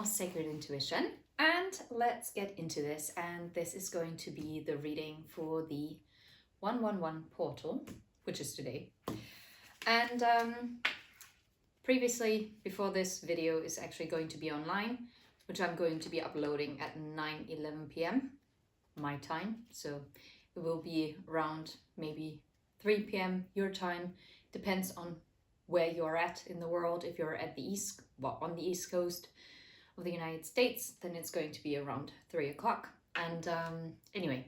channel Sacred Intuition, and let's get into this. And this is going to be the reading for the 111 portal, which is today. And previously, before this video is actually going to be online, which I'm going to be uploading at 9:11 p.m. my time. So it will be around maybe 3 p.m. your time, depends on where you're at in the world. If you're at the on the East Coast of the United States, then it's going to be around 3 o'clock. And anyway,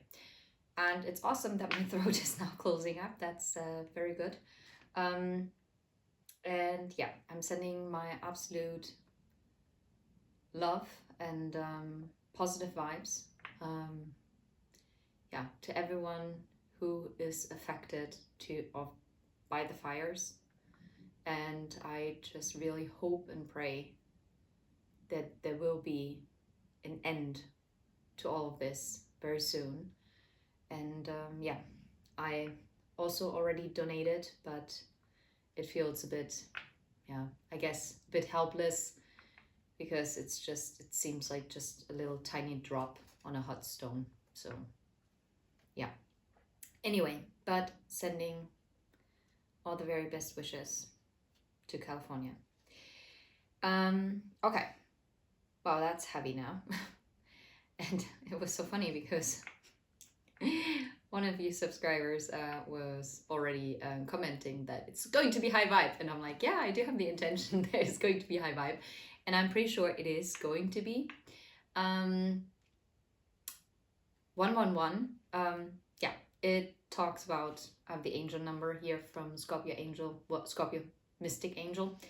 and it's awesome that my throat is now closing up. That's very good. And yeah, I'm sending my absolute love and positive vibes to everyone who is affected by the fires. And I just really hope and pray that there will be an end to all of this very soon. And I also already donated, but it feels a bit, I guess a bit helpless, because it seems like just a little tiny drop on a hot stone. So yeah, anyway, but sending all the very best wishes to California. Okay, wow, that's heavy now. And it was so funny because one of you subscribers was already commenting that it's going to be high vibe, and I'm like, yeah, I do have the intention that it's going to be high vibe, and I'm pretty sure it is going to be. 111, it talks about the angel number here from Scorpio Mystic Angel,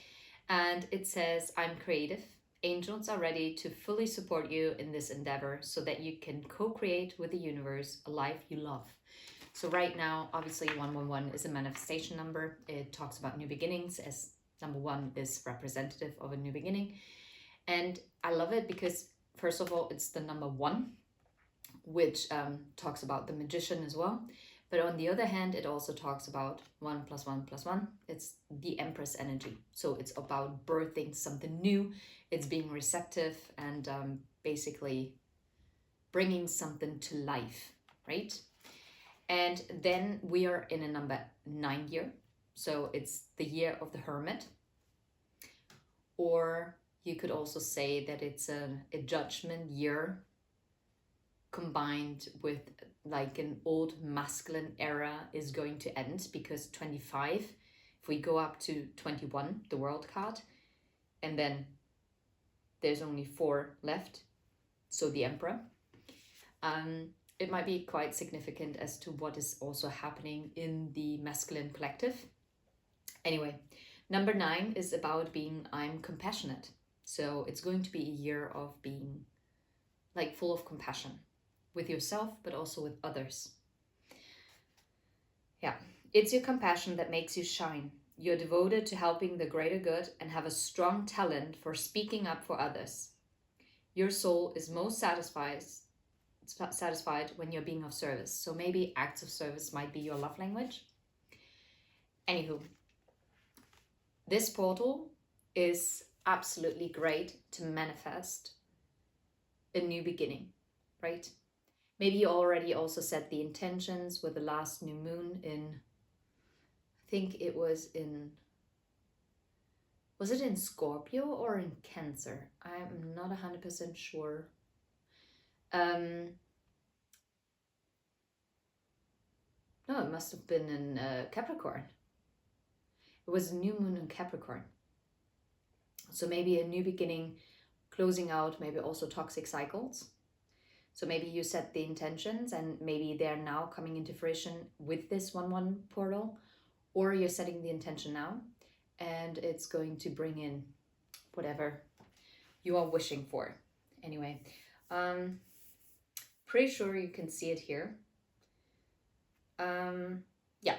and it says, I'm creative. Angels are ready to fully support you in this endeavor so that you can co-create with the universe a life you love. So right now, obviously 111 is a manifestation number. It talks about new beginnings, as number 1 is representative of a new beginning. And I love it because, first of all, it's the number 1, which talks about the magician as well. But on the other hand, it also talks about 1 + 1 + 1. It's the Empress energy. So it's about birthing something new. It's being receptive and basically bringing something to life, right? And then we are in a number 9 year. So it's the year of the Hermit. Or you could also say that it's a judgment year combined with like an old masculine era is going to end, because 25, if we go up to 21, the World card, and then there's only 4 left, so the Emperor, it might be quite significant as to what is also happening in the masculine collective. Anyway, number 9 is about being I'm compassionate. So it's going to be a year of being like full of compassion with yourself, but also with others. Yeah, it's your compassion that makes you shine. You're devoted to helping the greater good and have a strong talent for speaking up for others. Your soul is most satisfied when you're being of service. So maybe acts of service might be your love language. Anywho, this portal is absolutely great to manifest a new beginning, right? Maybe you already also set the intentions with the last new moon in, I think it was it in Scorpio or in Cancer? I'm not 100% sure. No, it must have been in Capricorn. It was a new moon in Capricorn. So maybe a new beginning, closing out, maybe also toxic cycles. So maybe you set the intentions and maybe they're now coming into fruition with this 1-1 portal, or you're setting the intention now and it's going to bring in whatever you are wishing for. Anyway, pretty sure you can see it here. Yeah.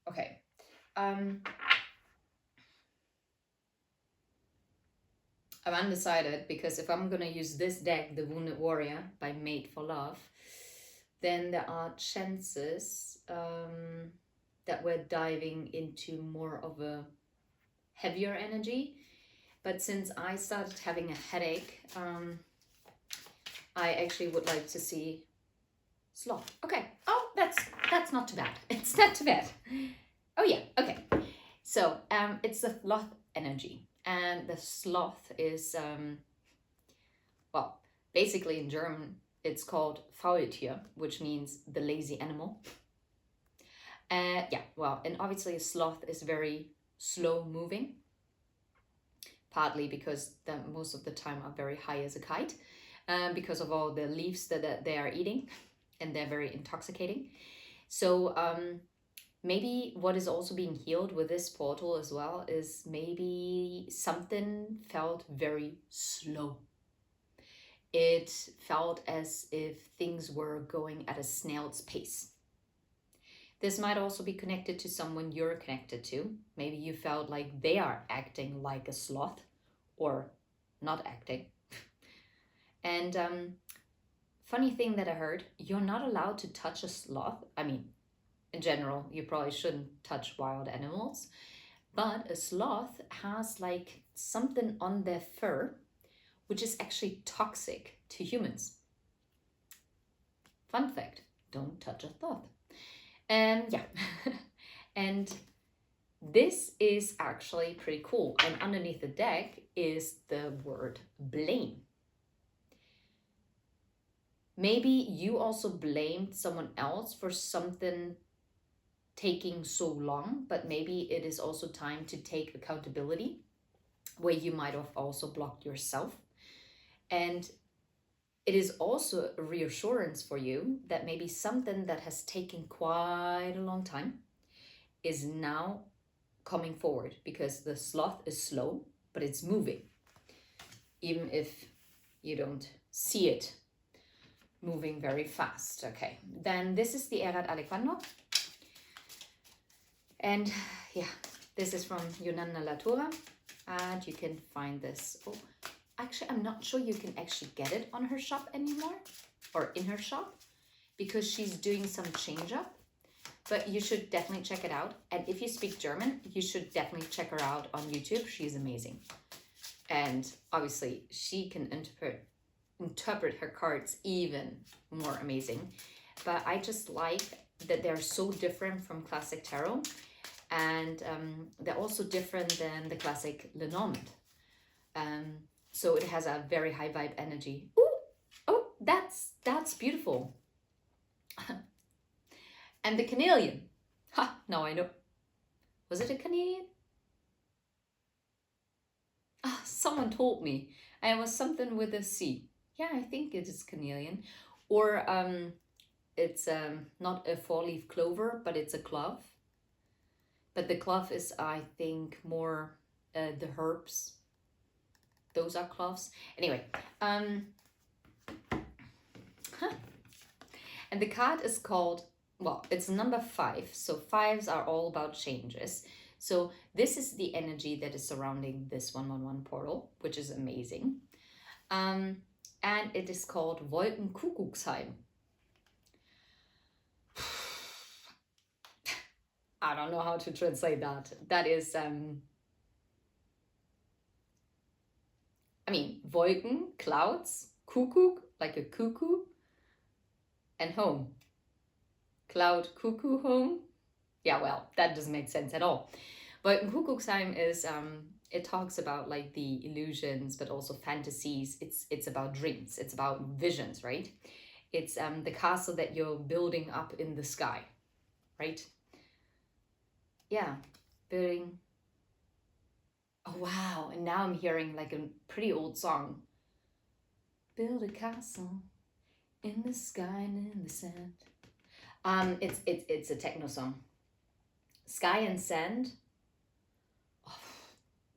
Okay. I'm undecided, because if I'm gonna use this deck, the Wounded Warrior by Made for Love, then there are chances that we're diving into more of a heavier energy. But since I started having a headache, I actually would like to see sloth. Okay. Oh, that's not too bad. It's not too bad. Oh yeah. Okay. So it's the sloth energy, and the sloth is well, basically in German it's called Faultier, which means the lazy animal. Yeah. Well, and obviously a sloth is very slow moving, partly because most of the time are very high as a kite, because of all the leaves that they are eating, and they're very intoxicating. So maybe what is also being healed with this portal as well is maybe something felt very slow. It felt as if things were going at a snail's pace. This might also be connected to someone you're connected to. Maybe you felt like they are acting like a sloth or not acting. And funny thing that I heard, you're not allowed to touch a sloth. I mean, in general, you probably shouldn't touch wild animals, but a sloth has like something on their fur which is actually toxic to humans. Fun fact, don't touch a sloth. And yeah, and this is actually pretty cool. And underneath the deck is the word blame. Maybe you also blamed someone else for something taking so long, but maybe it is also time to take accountability where you might have also blocked yourself. And it is also a reassurance for you that maybe something that has taken quite a long time is now coming forward, because the sloth is slow, but it's moving, even if you don't see it moving very fast. Okay, then this is the Erat Alequando. And yeah, this is from Yunana Latura, and you can find this. Oh, actually, I'm not sure you can actually get it on her shop anymore, or in her shop, because she's doing some change up. But you should definitely check it out. And if you speak German, you should definitely check her out on YouTube. She's amazing. And obviously, she can interpret her cards even more amazing. But I just like that they're so different from classic tarot. And they're also different than the classic Lenormand. So it has a very high vibe energy. Ooh, oh, that's beautiful. And the Canadian. Ha, now I know. Was it a Canadian? Ah, someone told me. And it was something with a C. Yeah, I think it is Canadian. Or it's not a four-leaf clover, but it's a clove. But the clove is, I think, more the herbs. Those are cloves. Anyway, and the card is called, well, it's number 5. So 5s are all about changes. So this is the energy that is surrounding this 111 portal, which is amazing. And it is called Wolkenkuckucksheim. I don't know how to translate that. That is, I mean, Wolken, clouds, Kuckuck, like a cuckoo, and home. Cloud, cuckoo, home. Yeah, well, that doesn't make sense at all. But Kuckucksheim is, it talks about like the illusions, but also fantasies. It's about dreams. It's about visions, right? It's the castle that you're building up in the sky, right? Yeah, building. Oh, wow. And now I'm hearing like a pretty old song. Build a castle in the sky and in the sand. It's a techno song. Sky and Sand. Oh,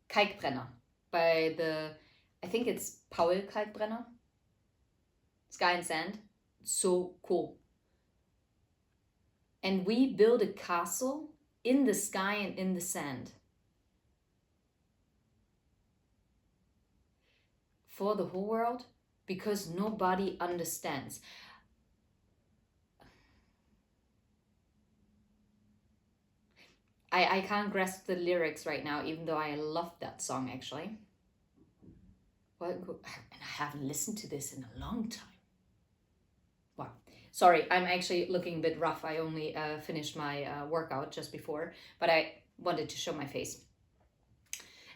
Kalkbrenner by I think it's Paul Kalkbrenner. Sky and Sand. So cool. And we build a castle in the sky and in the sand. For the whole world, because nobody understands. I can't grasp the lyrics right now, even though I love that song actually. Well, and I haven't listened to this in a long time. Wow. Sorry, I'm actually looking a bit rough. I only finished my workout just before, but I wanted to show my face.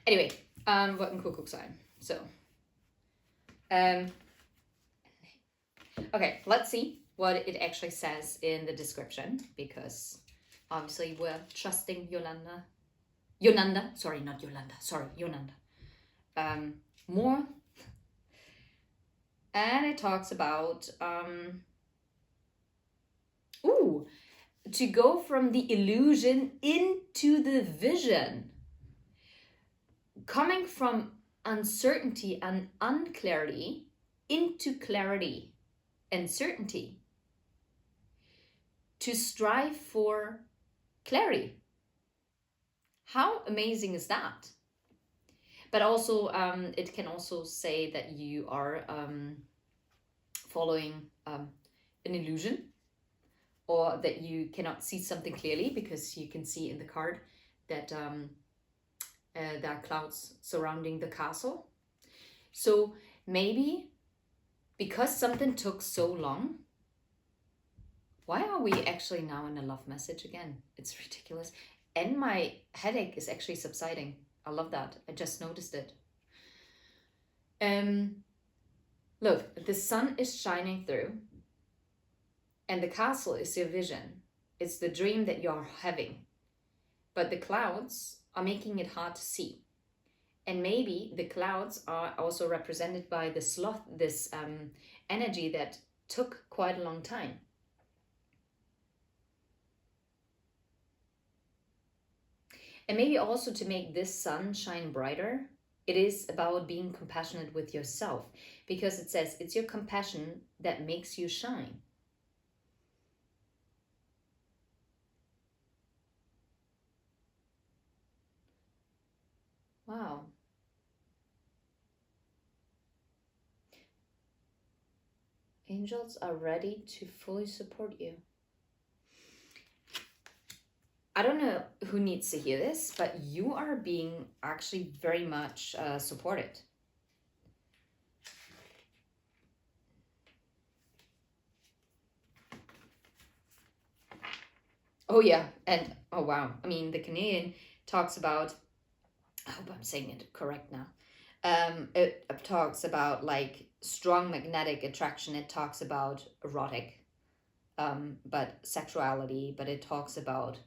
Anyway, what in Kuckuck sein? So, okay, let's see what it actually says in the description, because obviously we're trusting Yolanda, sorry, not Yolanda, sorry, Yolanda. More, and it talks about to go from the illusion into the vision, coming from uncertainty and unclarity into clarity and certainty, to strive for clarity. How amazing is that? But also, it can also say that you are following an illusion, or that you cannot see something clearly, because you can see in the card that there are clouds surrounding the castle. So maybe because something took so long, why are we actually now in a love message again? It's ridiculous. And my headache is actually subsiding. I love that. I just noticed it. Look, the sun is shining through, and the castle is your vision. It's the dream that you're having. But the clouds are making it hard to see. And maybe the clouds are also represented by the sloth, this energy that took quite a long time. And maybe also to make this sun shine brighter, it is about being compassionate with yourself, because it says it's your compassion that makes you shine. Wow. Angels are ready to fully support you. I don't know who needs to hear this, but you are being actually very much supported. Oh yeah, and oh wow. I mean, the Canadian talks about, I hope I'm saying it correct now. It talks about like strong magnetic attraction. It talks about erotic, but sexuality, but it talks about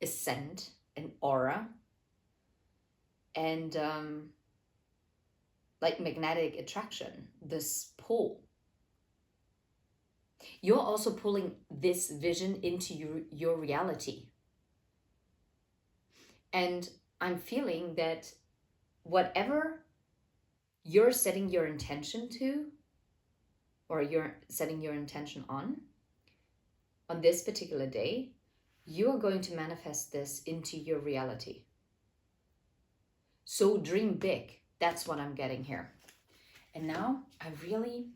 ascent and aura, and like magnetic attraction, this pull. You're also pulling this vision into your reality. And I'm feeling that whatever you're setting your intention to, or you're setting your intention on this particular day, you are going to manifest this into your reality. So dream big. That's what I'm getting here. And now I really,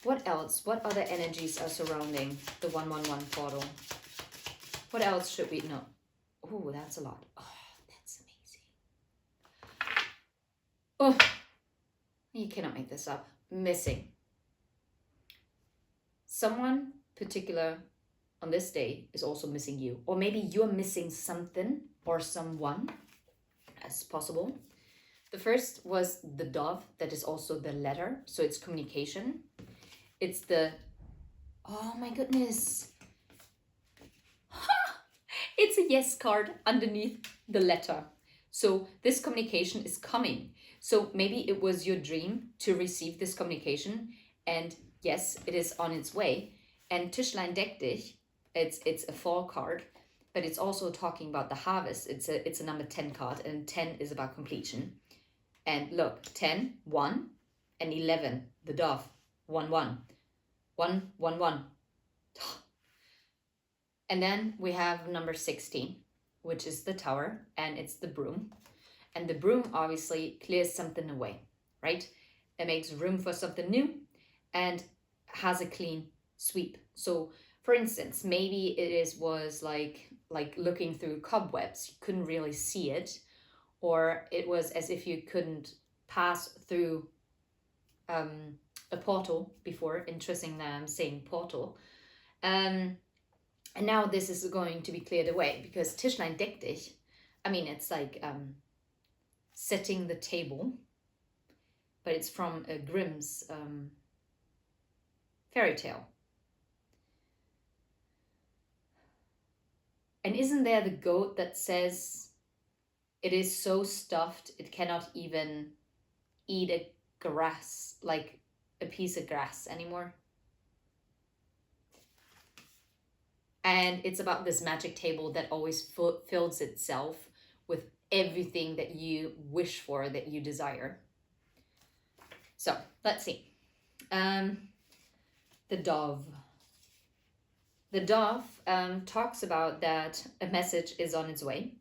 what else? What other energies are surrounding the 111 portal? What else should we know? Oh, that's a lot. Oh, that's amazing. Oh, you cannot make this up. Missing. Someone particular on this day is also missing you. Or maybe you're missing something or someone, as possible. The first was the dove, that is also the letter. So it's communication. It's the, oh my goodness. It's a yes card underneath the letter. So this communication is coming. So maybe it was your dream to receive this communication, and yes, it is on its way. And Tischlein deck dich, it's a fall card, but it's also talking about the harvest. It's a number 10 card, and 10 is about completion. And look, 10, 1, and 11, the dove, 1, 1, 1, 1, 1. And then we have number 16, which is the tower, and it's the broom. And the broom obviously clears something away, right? It makes room for something new and has a clean sweep. So for instance, maybe was like looking through cobwebs, you couldn't really see it, or it was as if you couldn't pass through a portal before. Interesting that I'm saying portal. And now this is going to be cleared away because Tischlein deck dich, I mean, it's like setting the table, but it's from a Grimm's fairy tale. And isn't there the goat that says it is so stuffed it cannot even eat a grass, like a piece of grass anymore? And it's about this magic table that always fills itself with everything that you wish for, that you desire. So let's see. The dove. The dove talks about that a message is on its way.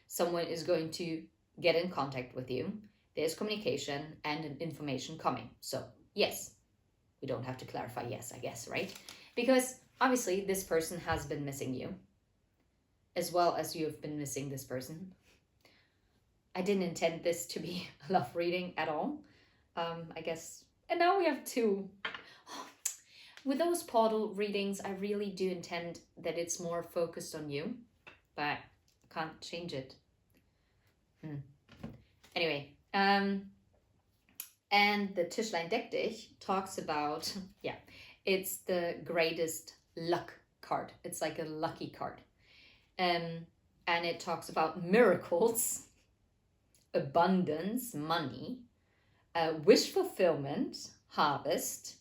Someone is going to get in contact with you. There's communication and an information coming. So yes, we don't have to clarify yes, I guess, right? Because obviously this person has been missing you, as well as you have been missing this person. I didn't intend this to be a love reading at all, I guess. And now we have two. With those portal readings, I really do intend that it's more focused on you, but I can't change it. Anyway, and the Tischlein deck dich talks about, yeah, it's the greatest luck card. It's like a lucky card. And it talks about miracles, abundance, money, wish fulfillment, harvest,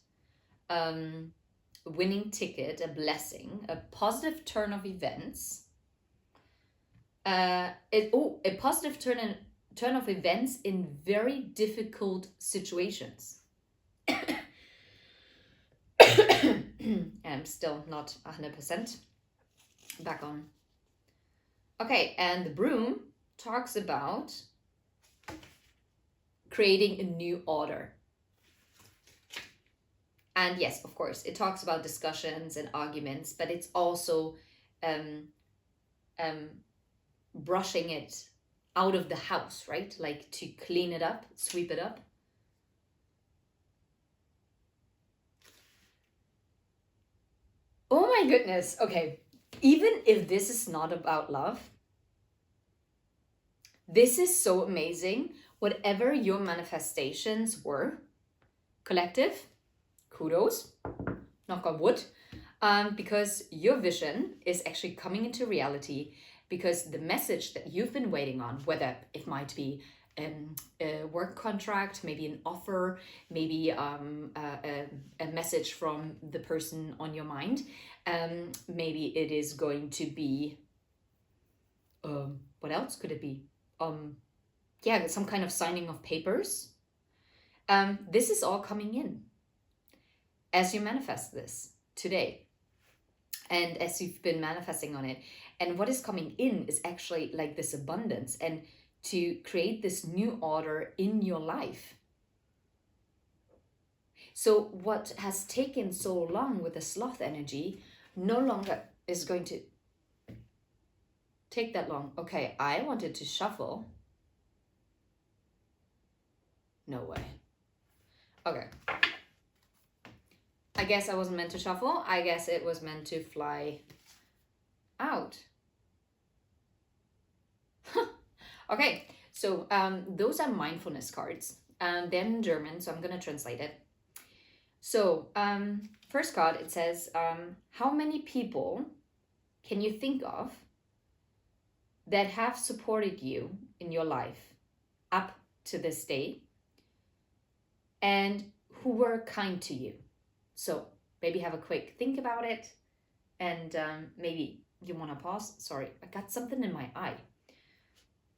winning ticket, a blessing, a positive turn of events, a positive turn of events in very difficult situations. I'm still not 100% back on. Okay, and the broom talks about creating a new order. And yes, of course, it talks about discussions and arguments, but it's also brushing it out of the house, right? Like to clean it up, sweep it up. Oh my goodness. Okay. Even if this is not about love, this is so amazing. Whatever your manifestations were, collective, kudos, knock on wood, because your vision is actually coming into reality, because the message that you've been waiting on, whether it might be a work contract, maybe an offer, maybe a message from the person on your mind, maybe it is going to be, what else could it be? Yeah, some kind of signing of papers. This is all coming in as you manifest this today, and as you've been manifesting on it. And what is coming in is actually like this abundance, and to create this new order in your life. So what has taken so long with the sloth energy no longer is going to take that long. Okay, I wanted to shuffle. No way. Okay. I guess I wasn't meant to shuffle. I guess it was meant to fly out. Okay, so those are mindfulness cards. They're in German, so I'm going to translate it. So first card, it says, how many people can you think of that have supported you in your life up to this day and who were kind to you? So maybe have a quick think about it, and maybe you want to pause. Sorry, I got something in my eye.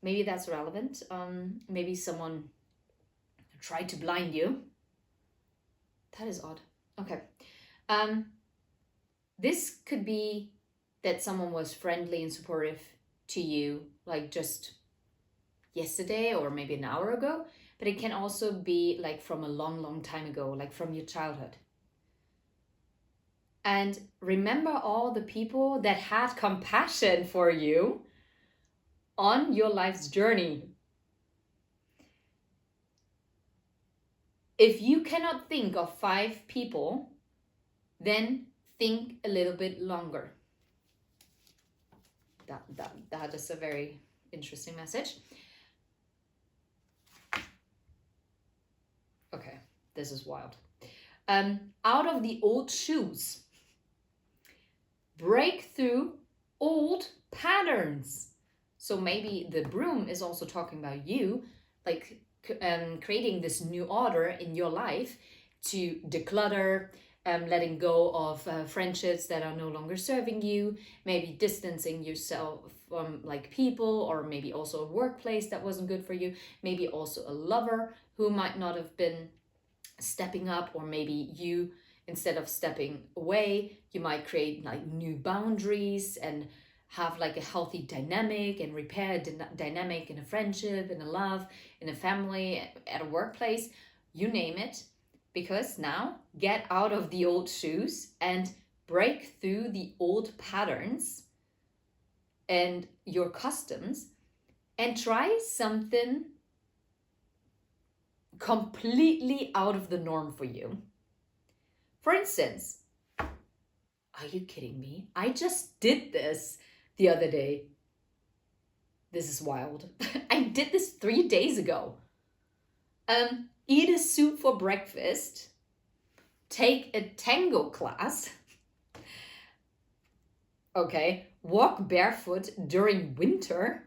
Maybe that's relevant. Maybe someone tried to blind you. That is odd. Okay. This could be that someone was friendly and supportive to you, like just yesterday or maybe an hour ago, but it can also be like from a long, long time ago, like from your childhood. And remember all the people that had compassion for you on your life's journey. If you cannot think of 5 people, then think a little bit longer. That is a very interesting message. Okay, this is wild. Out of the old shoes, break through old patterns. So maybe the broom is also talking about you, like creating this new order in your life to declutter, letting go of friendships that are no longer serving you, maybe distancing yourself from like people, or maybe also a workplace that wasn't good for you, maybe also a lover who might not have been stepping up, or maybe you, instead of stepping away, you might create like new boundaries and have like a healthy dynamic and repair a dynamic in a friendship, in a love, in a family, at a workplace, you name it. Because now get out of the old shoes and break through the old patterns and your customs and try something completely out of the norm for you. For instance, are you kidding me? I just did this the other day. This is wild. I did this 3 days ago. Eat a soup for breakfast. Take a tango class. Okay, walk barefoot during winter.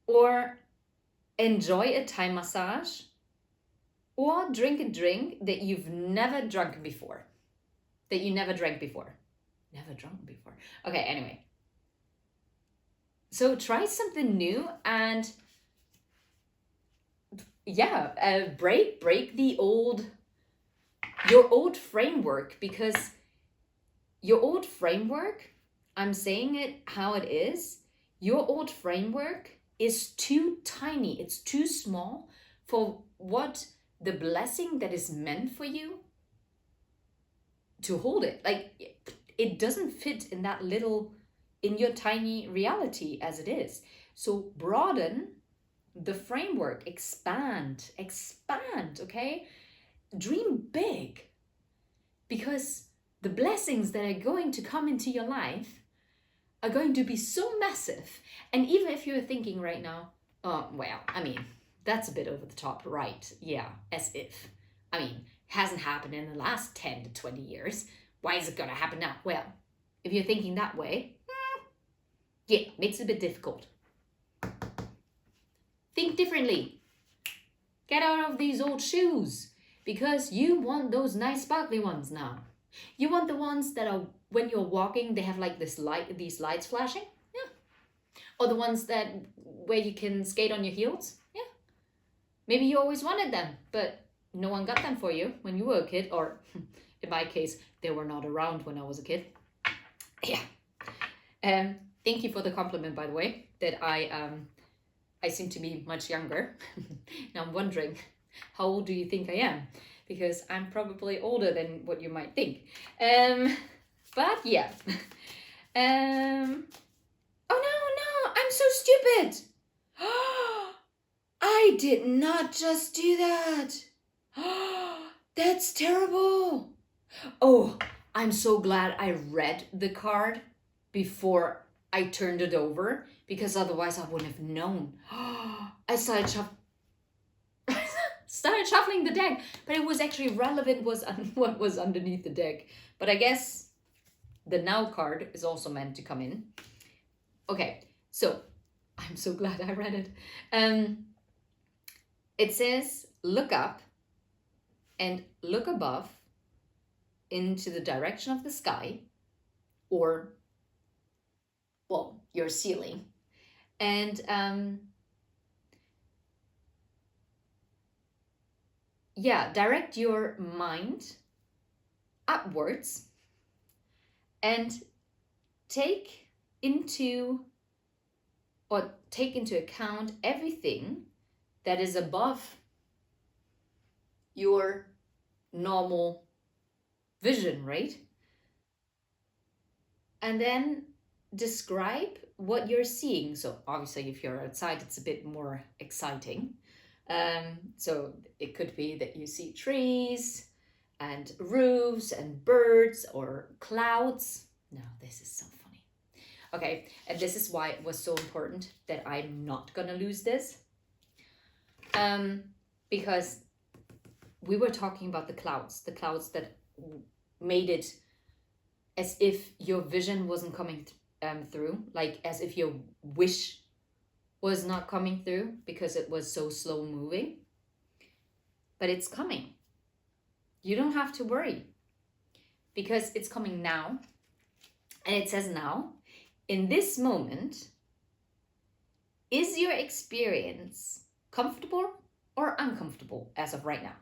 Or enjoy a Thai massage. Or drink a drink that you've never drunk before. That you never drank before. Never drunk before. Okay, anyway. So try something new and yeah, break your old framework, because your old framework, I'm saying it how it is, your old framework is too tiny, it's too small for what the blessing that is meant for you to hold it. Like, it doesn't fit in that little, in your tiny reality as it is. So broaden the framework, expand, okay? Dream big, because the blessings that are going to come into your life are going to be so massive. And even if you're thinking right now, oh, well, I mean, that's a bit over the top, right? Yeah, as if. I mean, hasn't happened in the last 10 to 20 years. Why is it gonna happen now? Well, if you're thinking that way, yeah, makes it a bit difficult. Think differently. Get out of these old shoes, because you want those nice sparkly ones now. You want the ones that are, when you're walking, they have like these lights flashing. Yeah. Or the ones that where you can skate on your heels. Yeah. Maybe you always wanted them, but no one got them for you when you were a kid, or in my case, they were not around when I was a kid. Yeah. Thank you for the compliment, by the way, that I seem to be much younger. Now I'm wondering, how old do you think I am? Because I'm probably older than what you might think. But yeah. Oh no, I'm so stupid. I did not just do that. That's terrible. Oh, I'm so glad I read the card before I turned it over, because otherwise I wouldn't have known. I started shuffling the deck, but it was actually relevant was what was underneath the deck. But I guess the now card is also meant to come in. Okay, so I'm so glad I read it. It says, look up and look above into the direction of the sky, or, well, your ceiling. And direct your mind upwards and take into account everything that is above your normal vision, right? And then describe what you're seeing. So obviously if you're outside, it's a bit more exciting. So it could be that you see trees and roofs and birds or clouds. No, this is so funny. Okay, and this is why it was so important that I'm not gonna lose this. Because we were talking about the clouds that made it as if your vision wasn't coming through, like as if your wish was not coming through because it was so slow moving. But it's coming. You don't have to worry because it's coming now. And it says now, in this moment, is your experience comfortable or uncomfortable as of right now?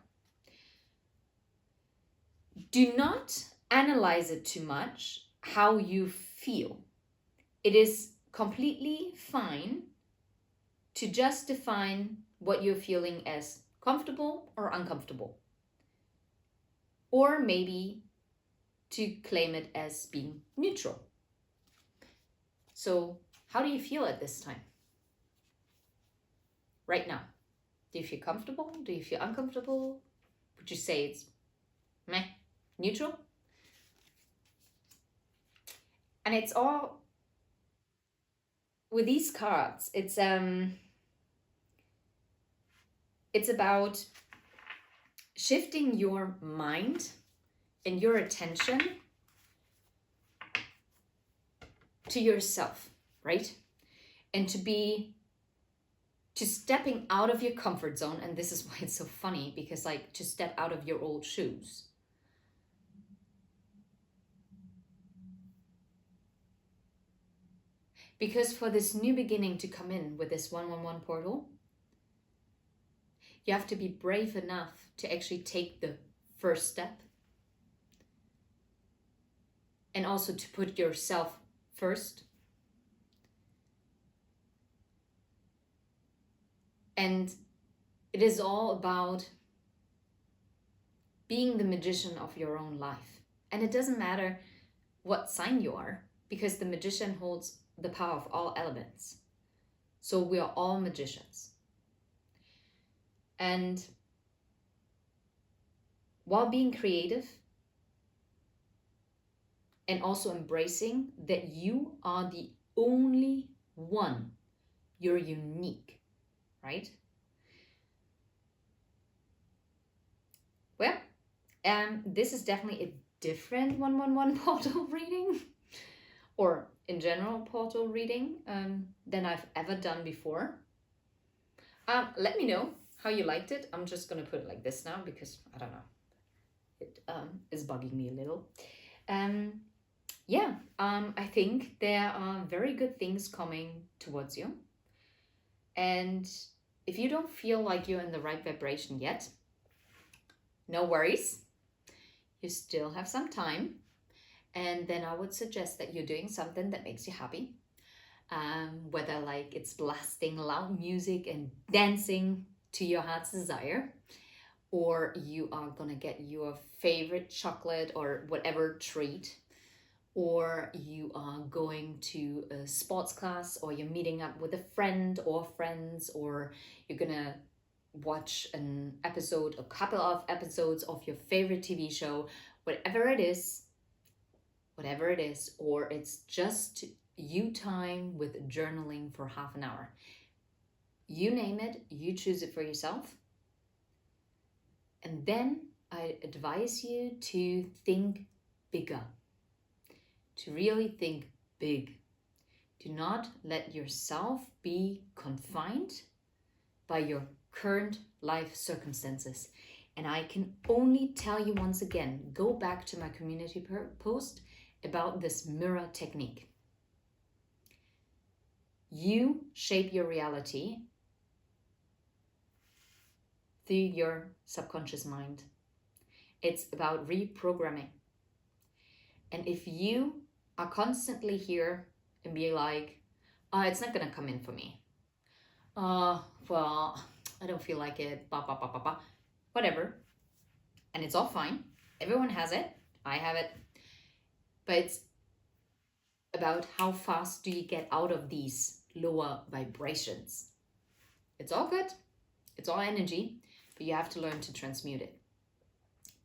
Do not analyze it too much how you feel. It is completely fine to just define what you're feeling as comfortable or uncomfortable. Or maybe to claim it as being neutral. So, how do you feel at this time? Right now? Do you feel comfortable? Do you feel uncomfortable? Would you say it's meh, neutral? And it's all with these cards. It's about shifting your mind and your attention to yourself, right? And to stepping out of your comfort zone. And this is why it's so funny, because like to step out of your old shoes. Because for this new beginning to come in with this 111 portal, you have to be brave enough to actually take the first step. And also to put yourself first. And it is all about being the magician of your own life. And it doesn't matter what sign you are, because the magician holds the power of all elements. So we are all magicians. And while being creative and also embracing that you are the only one, you're unique, right? Well, this is definitely a different 111 portal reading, or in general portal reading, than I've ever done before. Let me know how you liked it. I'm just gonna put it like this now because I don't know, it is bugging me a little. I think there are very good things coming towards you. And if you don't feel like you're in the right vibration yet, no worries. You still have some time. And then I would suggest that you're doing something that makes you happy. Whether like it's blasting loud music and dancing to your heart's desire, or you are gonna get your favorite chocolate or whatever treat, or you are going to a sports class, or you're meeting up with a friend or friends, or you're gonna watch an episode, a couple of episodes of your favorite TV show, whatever it is, or it's just you time with journaling for half an hour. You name it, you choose it for yourself. And then I advise you to think bigger, to really think big. Do not let yourself be confined by your current life circumstances. And I can only tell you once again, go back to my community post about this mirror technique. You shape your reality through your subconscious mind. It's about reprogramming. And if you are constantly here and be like, it's not gonna come in for me. Well, I don't feel like it, whatever. And it's all fine. Everyone has it. I have it. But it's about how fast do you get out of these lower vibrations. It's all good. It's all energy, but you have to learn to transmute it.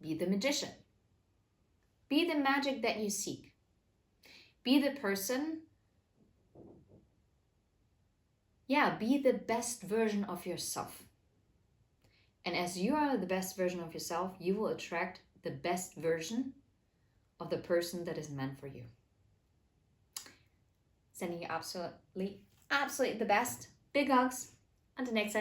Be the magician. Be the magic that you seek. Be the person. Yeah, be the best version of yourself. And as you are the best version of yourself, you will attract the best version of the person that is meant for you. Sending you absolutely the best. Big hugs. Until next time.